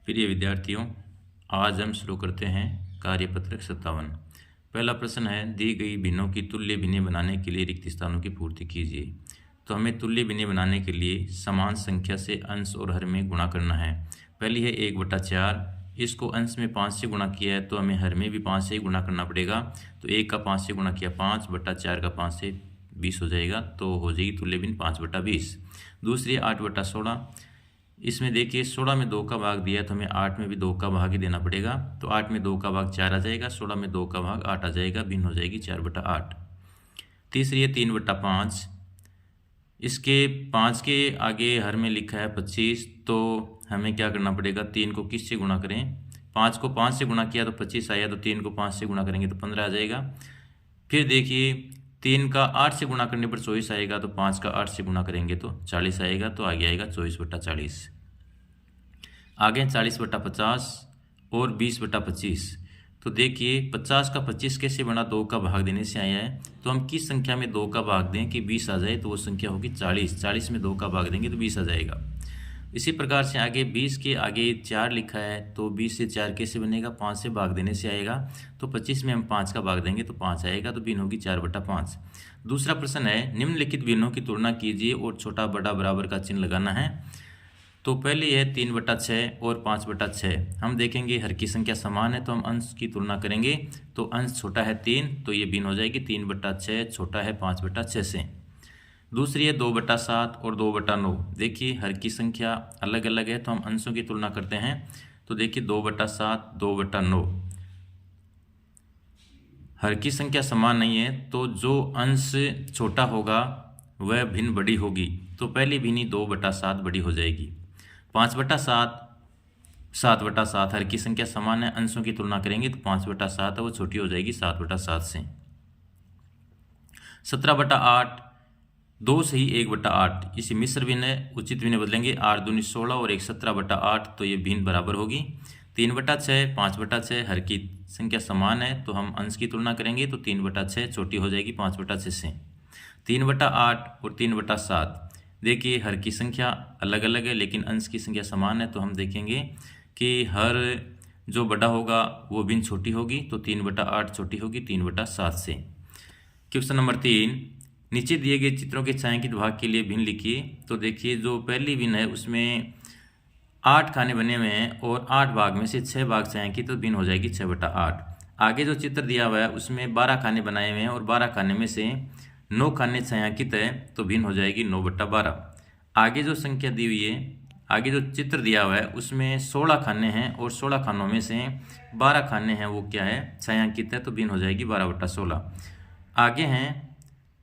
प्रिय विद्यार्थियों, आज हम शुरू करते हैं कार्यपत्रक 57। पहला प्रश्न है, दी गई भिन्नों की तुल्य भिन्ने बनाने के लिए रिक्त स्थानों की पूर्ति कीजिए। तो हमें तुल्य भिन्ने बनाने के लिए समान संख्या से अंश और हर में गुणा करना है। पहली है 1/4, इसको अंश में 5 से गुणा किया है तो हमें हर में भी 5 से ही गुणा करना पड़ेगा। तो 1 का 5 से गुणा किया 5/4 का 5 से 20 हो जाएगा, तो हो जाएगी तुल्य भिन्न 5/20। दूसरी है 8/16, इसमें देखिए 16 में 2 का भाग दिया है तो हमें 8 में भी 2 का भाग ही देना पड़ेगा। तो 8 में 2 का भाग 4 आ जाएगा, 16 में 2 का भाग 8 आ जाएगा, भिन्न हो जाएगी 4/8। तीसरी है 3/5, इसके 5 के आगे हर में लिखा है 25, तो हमें क्या करना पड़ेगा, 3 को किस से गुणा करें, 5 को 5 से गुणा किया तो 25 आया, तो 3 को 5 से गुणा करेंगे तो 15 आ जाएगा। फिर देखिए 3 का 8 से गुणा करने पर 24 आएगा, तो 5 का 8 से गुणा करेंगे तो 40 आएगा, तो आगे आएगा 24/40। आगे 40/50 और 20/25। तो देखिए 50 का 25 कैसे बना, 2 का भाग देने से आया है। तो हम किस संख्या में 2 का भाग दें कि 20 आ जाए, तो वो संख्या होगी 40। 40 में 2 का भाग देंगे तो 20 आ जाएगा। इसी प्रकार से आगे 20 के आगे 4 लिखा है, तो 20 से 4 कैसे बनेगा, 5 से भाग देने से आएगा। तो 25 में हम 5 का भाग देंगे तो 5 आएगा, तो भिन्न होगी 4/5। दूसरा प्रश्न है, निम्नलिखित भिन्नों की तुलना कीजिए और छोटा बड़ा बराबर का चिन्ह लगाना है। तो पहले है 3/6 और 5/6। हम देखेंगे हर की संख्या समान है तो हम अंश की तुलना करेंगे। तो अंश छोटा है 3, तो ये भिन्न हो जाएगी 3/6 छोटा है 5/6 से। दूसरी है 2/7 और 2/9। देखिए हर की संख्या अलग अलग है तो हम अंशों की तुलना करते हैं। तो देखिए 2/7 2/9, हर की संख्या समान नहीं है तो जो अंश छोटा होगा वह भिन्न बड़ी होगी। तो पहली भिन्नी 2/7 बड़ी हो जाएगी। 5/7 7/7, हर की संख्या समान है, अंशों की तुलना करेंगे तो 5/7 है वो छोटी हो जाएगी 7/7 से। 17/8, 2 से ही 1/8, इसे मिश्र भिन्न है, उचित भिन्न बदलेंगे, 8 दूनी 16 और 1 17/8, तो ये भिन्न बराबर होगी। 3/6 5/6, हर की संख्या समान है तो हम अंश की तुलना करेंगे तो 3/6 छोटी हो जाएगी 5/6 से। 3/8 और 3/7, देखिए हर की संख्या अलग अलग है लेकिन अंश की संख्या समान है तो हम देखेंगे कि हर जो बड़ा होगा वो भिन्न छोटी होगी, तो 3/8 छोटी होगी 3/7 से। क्वेश्चन नंबर 3, नीचे दिए गए चित्रों के छायांकित भाग के लिए भिन्न लिखिए। तो देखिए जो पहली भिन्न है उसमें 8 खाने बने हुए हैं और 8 भाग में से 6 भाग छायांकित, तो भिन्न हो जाएगी 6/8। आगे जो चित्र दिया हुआ है उसमें 12 खाने बनाए हुए हैं और 12 खाने में से 9 खाने छायांकित है, तो भिन्न हो जाएगी 9/12। आगे जो संख्या दी हुई है, आगे जो चित्र दिया हुआ है उसमें 16 खाने हैं और 16 खानों में से 12 खाने हैं वो क्या है, छायांकित है, तो भिन्न हो जाएगी 12/16। आगे हैं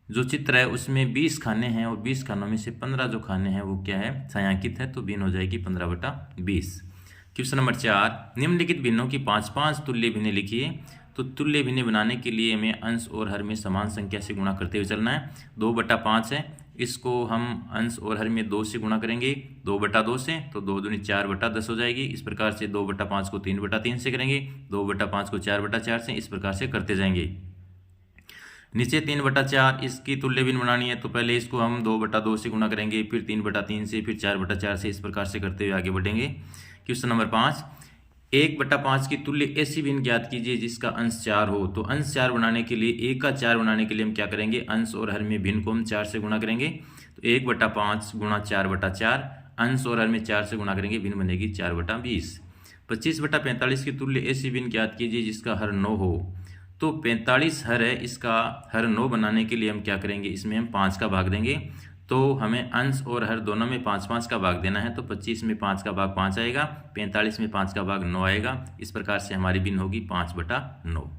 जो चित्र है उसमें 20 खाने हैं और 20 खानों में से 15 जो खाने हैं वो क्या है, छायांकित है, तो भिन्न हो जाएगी 15/20। क्वेश्चन नंबर 4, निम्नलिखित भिन्नों की 5-5 तुल्य भिन्ने लिखिए। तो तुल्य भिन्ने बनाने के लिए हमें अंश और हर में समान संख्या से गुणा करते हुए चलना है। 2/5 है, इसको हम अंश और हर में 2 से गुणा करेंगे, 2/2 से, तो 2 दूनी 4/10 हो जाएगी। इस प्रकार से 2/5 को 3/3 से करेंगे, 2/5 को 4/4 से, इस प्रकार से करते जाएंगे। नीचे 3/4, इसकी तुल्य भिन्न बनानी है तो पहले इसको हम 2/2 से गुणा करेंगे, फिर 3/3 से, फिर 4/4 से, इस प्रकार से करते हुए आगे बढ़ेंगे। क्वेश्चन नंबर 5, 1/5 की तुल्य ऐसी भिन्न ज्ञात कीजिए जिसका अंश 4 हो। तो अंश 4 बनाने के लिए, 1 का 4 बनाने के लिए हम क्या करेंगे, अंश और हर में भिन्न को हम 4 से गुणा करेंगे। तो 1/5 गुणा 4/4, अंश और हर में 4 से गुणा करेंगे, भिन्न बनेगी 4/20। 25/45 की तुल्य ऐसी भिन्न ज्ञात कीजिए जिसका हर 9 हो। तो 45 हर है, इसका हर 9 बनाने के लिए हम क्या करेंगे, इसमें हम 5 का भाग देंगे। तो हमें अंश और हर दोनों में 5-5 का भाग देना है। तो 25 में 5 का भाग 5 आएगा, 45 में 5 का भाग 9 आएगा। इस प्रकार से हमारी भिन्न होगी 5/9।